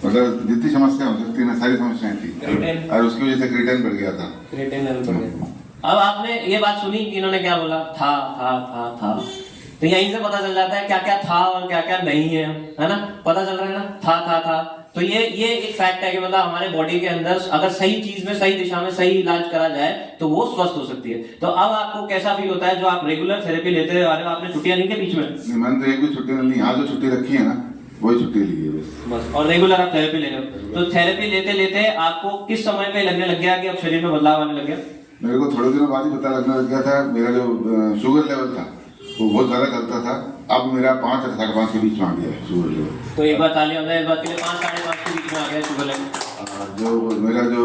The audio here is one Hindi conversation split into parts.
मतलब जितनी समस्या हो सकती है ना, सारी समस्याएं थी और उसकी वजह से क्रिएटिन बढ़ गया था। क्रिएटिन लेवल बढ़ गया। अब आपने ये बात सुनी कि इन्होंने क्या बोला, था, तो यहीं से पता चल जाता है क्या क्या था और क्या क्या नहीं है ना, पता चल रहा है ना, था। तो ये एक फैक्ट है कि मतलब हमारे बॉडी के अंदर अगर सही चीज में, सही दिशा में, सही इलाज करा जाए तो वो स्वस्थ हो सकती है। तो अब आपको कैसा फील होता है जो आप रेगुलर थेरेपी लेते आ रहे हो? आपने छुट्टियां ली के बीच में? नहीं, मैंने तो एक भी छुट्टी नहीं ली। यहाँ जो छुट्टी रखी है ना, वही छुट्टी ली है बस। और रेगुलर आप थेरेपी ले रहे हो। तो थेरेपी लेते लेते आपको किस समय पे लगने लग गया कि अब शरीर में बदलाव आने लग गया? मेरे को थोड़े दिनों बाद ही पता लगने लग गया था। मेरा जो शुगर लेवल था वो बहुत ज्यादा चलता था। अब मेरा 5 और 5.5 के बीच में आ गया है शुगर लेवल। तो एक बार तालियां हो जाए इस बात के लिए, 5 साढ़े 5 के बीच में आ गया शुगर लेवल। जो मेरा जो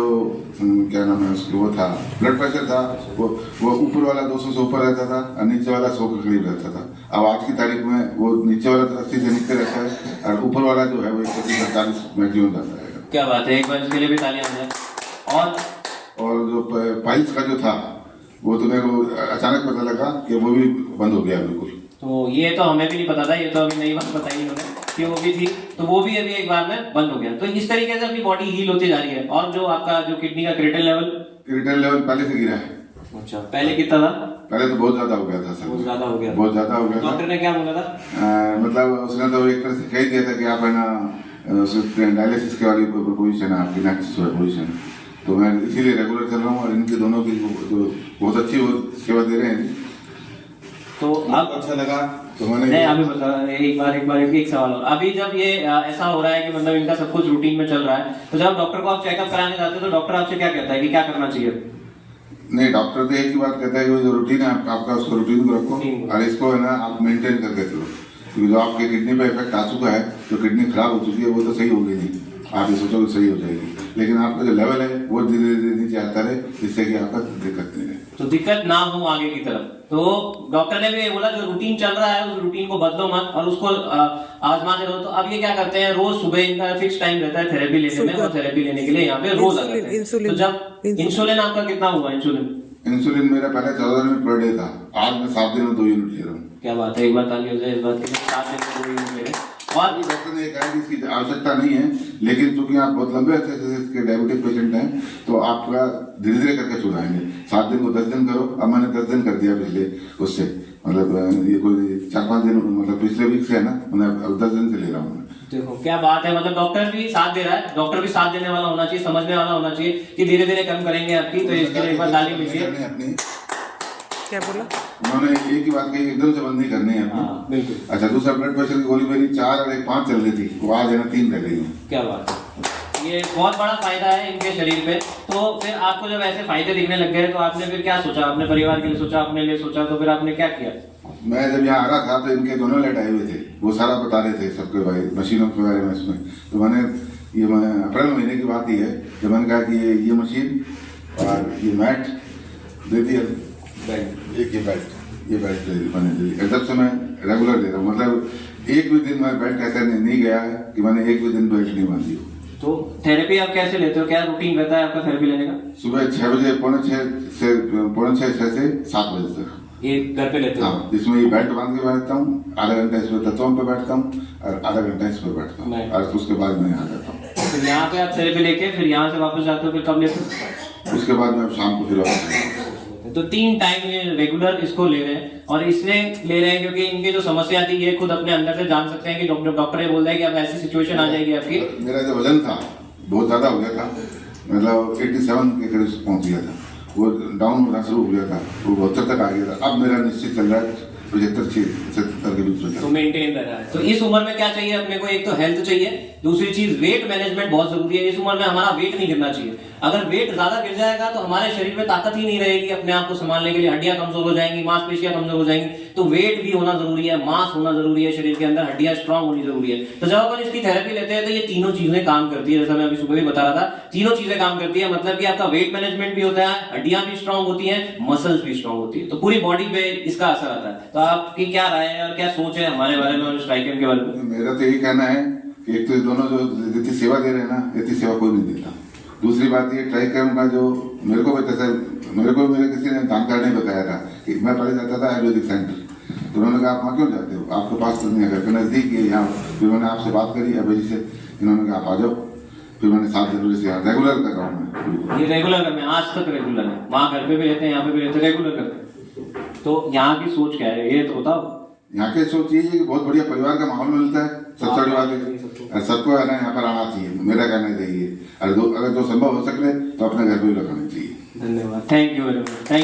क्या नाम है उसकी, वो था ब्लड प्रेशर था, वो ऊपर वाला 200 से ऊपर रहता था और नीचे वाला 100 के करीब रहता था। अब आज की तारीख में वो नीचे वाला 80 से नीचे रहता है और ऊपर वाला जो है वो 140 मैक्सिमम रहता है। क्या बात है, एक बार इसके लिए भी तालियां हो जाए। और जो पाइल्स का जो था वो तो मेरे को अचानक पता लगा कि वो भी बंद हो गया बिल्कुल। तो ये तो हमें भी नहीं पता था, ये तो अभी नई बात बताई इन्होंने कि वो भी थी, तो वो भी अभी एक बार में बंद हो गया। तो इस तरीके से अपनी बॉडी हील होती जा रही है। और जो आपका जो किडनी का क्रिएटिन लेवल पहले से गिरा है। अच्छा, पहले कितना था? पहले तो बहुत ज्यादा हो गया था सर। बहुत ज्यादा हो गया था। डॉक्टर ने क्या बोला था? मतलब उसने तो एक तरह से कह दिया था कि आप है ना डायलिसिस के वाली पोजीशन है आपकी, नेक्स्ट पोजीशन। तो मैं इसीलिए रेगुलर चल रहा हूँ और इनके दोनों की जो बहुत अच्छी सेवा दे रहे हैं। तो अब अच्छा लगा तो मैंने नहीं, अभी बता एक सवाल और। अभी जब ये ऐसा हो रहा है कि मतलब इनका सब कुछ रूटीन में चल रहा है, तो जब डॉक्टर को आप चेकअप कराने जाते हो तो डॉक्टर आपसे क्या कहता है कि क्या करना चाहिए? नहीं, डॉक्टर तो एक ही बात कहता है कि जो रूटीन है आपका, उसको रूटीन को रखो और इसको है ना आप मेंटेन करके चलो। क्योंकि जो आपके किडनी पे इफेक्ट आ चुका है, जो किडनी खराब हो चुकी है, वो तो सही होगी नहीं। आप ये सोचो कि सही हो जाएगी, लेकिन आपका जो लेवल है वो धीरे धीरे नीचे आता रहे, जिससे कि आपका दिक्कत नहीं रहे, तो दिक्कत ना हो आगे की तरफ। तो डॉक्टर ने भी ये बोला जो रूटीन चल रहा है उस रूटीन को बदलो मत और उसको आजमाते रहो। तो अब ये क्या करते हैं, रोज सुबह इनका फिक्स टाइम रहता है थेरेपी लेने में, और थेरेपी लेने के लिए यहाँ पे रोज आ जाते हैं। तो जब इंसुलिन आपका कितना हुआ? इंसुलिन मेरा पहले 14 यूनिट पर डे था, आज मैं 7 दिन में 2 यूनिट ले रहा हूँ। क्या बात है, एक बात ताली हो जाए इस बात के लिए, 7 दिन में 2 यूनिट ले रहे हैं। और डॉक्टर ने कहा कि इसकी आवश्यकता नहीं है, लेकिन चूंकि आप बहुत लंबे अर्से से इसके डायबिटिक पेशेंट हैं तो आपका धीरे धीरे करके छुड़ाएंगे। 7 दिन को 10 दिन करो। अब मैंने 10 दिन कर दिया पिछले उससे, मतलब ये कोई 4-5 दिन, मतलब पिछले वीक से है ना, मैं अब 10 दिन से ले रहा हूँ। देखो क्या बात है, मतलब डॉक्टर भी साथ दे रहा है। डॉक्टर भी साथ देने वाला होना चाहिए, समझने वाला होना चाहिए कि धीरे धीरे कम करेंगे आपकी। तो इसके लिए एक बार ताली लीजिए। अपनी क्या बोला उन्होंने? एक ही बात कही, एकदम से बंद नहीं करनी है अपनी। बिल्कुल। अच्छा, दूसरा ब्लड प्रेशर की गोली मेरी 4 और 5 चल रही थी, वो आज है ना 3 रह गई है। क्या बात है, ये बहुत बड़ा फायदा है इनके शरीर पे। तो फिर आपको जब ऐसे फायदे दिखने लग गए तो आपने फिर क्या सोचा? अपने परिवार के लिए सोचा, अपने लिए सोचा, तो फिर आपने क्या किया? मैं जब यहाँ आ रहा था तो इनके दोनों लेट आए हुए थे, वो सारा बता रहे थे सबके भाई मशीनों के बारे में इसमें। तो मैंने अप्रैल महीने की बात ही है जब मैंने कहा कि ये मशीन और ये मैट दे दिया, ये बेल्ट मैंने दे दी। जब से मैं रेगुलर दे रहा हूँ, मतलब एक भी दिन मैं बेल्ट ऐसा नहीं गया है कि मैंने एक भी दिन बेल्ट नहीं बांधी हो। तो थेरेपी आप कैसे लेते हो? क्या रूटीन रहता है आपका थेरेपी लेने का? सुबह 6 बजे, पौने 6 से 7 बजे तक ये घर पे लेते हो? हाँ, जिसमें ये बेल्ट बांध के बैठता हूँ, आधा घंटा इसमें तत्वों पे बैठता हूँ और आधा घंटा इसमें बैठता हूँ और उसके बाद मैं यहाँ जाता हूँ। फिर यहाँ पे आप थेरेपी लेके फिर यहाँ से वापस जाते हो, फिर कब लेते हो? उसके बाद मैं शाम को फिर वापस। तो 3 टाइम ये रेगुलर इसको ले रहे हैं। और इसलिए ले रहे हैं क्योंकि इनकी जो समस्या थी ये खुद अपने अंदर से जान सकते हैं कि डॉक्टर ये बोल रहा है कि अब ऐसी सिचुएशन आ जाएगी आपकी। मेरा जो वजन था बहुत ज्यादा हो गया था, मतलब 87 के करीब पहुंच गया था, वो डाउन होना शुरू हो गया था, वो 72 तक आ गया था। अब मेरा निश्चित चल रहा है 75-76 के बीच में, तो मेंटेन कर रहा है। तो इस उम्र में क्या चाहिए अपने को? एक तो हेल्थ चाहिए, दूसरी चीज वेट मैनेजमेंट बहुत जरूरी है। इस उम्र में हमारा वेट नहीं गिरना चाहिए। अगर वेट ज्यादा गिर जाएगा तो हमारे शरीर में ताकत ही नहीं रहेगी अपने आप को संभालने के लिए। हड्डियां कमजोर हो जाएंगी, मांसपेशियां कमजोर हो जाएंगी। तो वेट भी होना जरूरी है, मांस होना जरूरी है शरीर के अंदर, हड्डियां स्ट्रांग होनी जरूरी है। तो जब अपन इसकी थेरेपी लेते हैं तो ये तीनों चीजें काम करती है। जैसा मैं अभी सुबह भी बता रहा था, तीनों चीजें काम करती है। मतलब कि आपका वेट मैनेजमेंट भी होता है, हड्डियां भी स्ट्रांग होती है, मसल्स भी स्ट्रांग होती है, तो पूरी बॉडी पे इसका असर आता है। तो आपकी क्या राय है और क्या सोच है हमारे बारे में और स्ट्राइकेम के बारे में? मेरा तो यही कहना है कि एक तो दोनों जो जितनी सेवा दे रहे हैं ना, इतनी सेवा कोई नहीं देता। दूसरी बात ये ट्राइकेम का जो मेरे को मेरे किसी ने जानकार नहीं बताया था कि मैं पहले जाता था आयुर्वेदिक सेंटर, तो उन्होंने कहा आप वहाँ क्यों जाते हो, आपके पास तो नहीं है, घर के नजदीक है यहाँ। फिर मैंने आपसे बात करी अभी जी से इन्होंने कहा आप आ जाओ, फिर मैंने 7 जनवरी से यहाँ रेगुलर कर रहा हूँ मैं। ये रेगुलर करने आज तक रेगुलर है, वहाँ घर पे भी रहते हैं, यहाँ पे भी रहते हैं, रेगुलर करते हैं। तो यहाँ की सोच क्या है ये तो बताओ। यहाँ के सोच ये है कि बहुत बढ़िया परिवार का माहौल मिलता है, सबसे बड़ी बात है। और सबको है ना यहाँ पर आना चाहिए, मेरा कहना चाहिए। अगर जो संभव हो सके तो अपने घर पे ही लगाना चाहिए। धन्यवाद, thank you very much, thank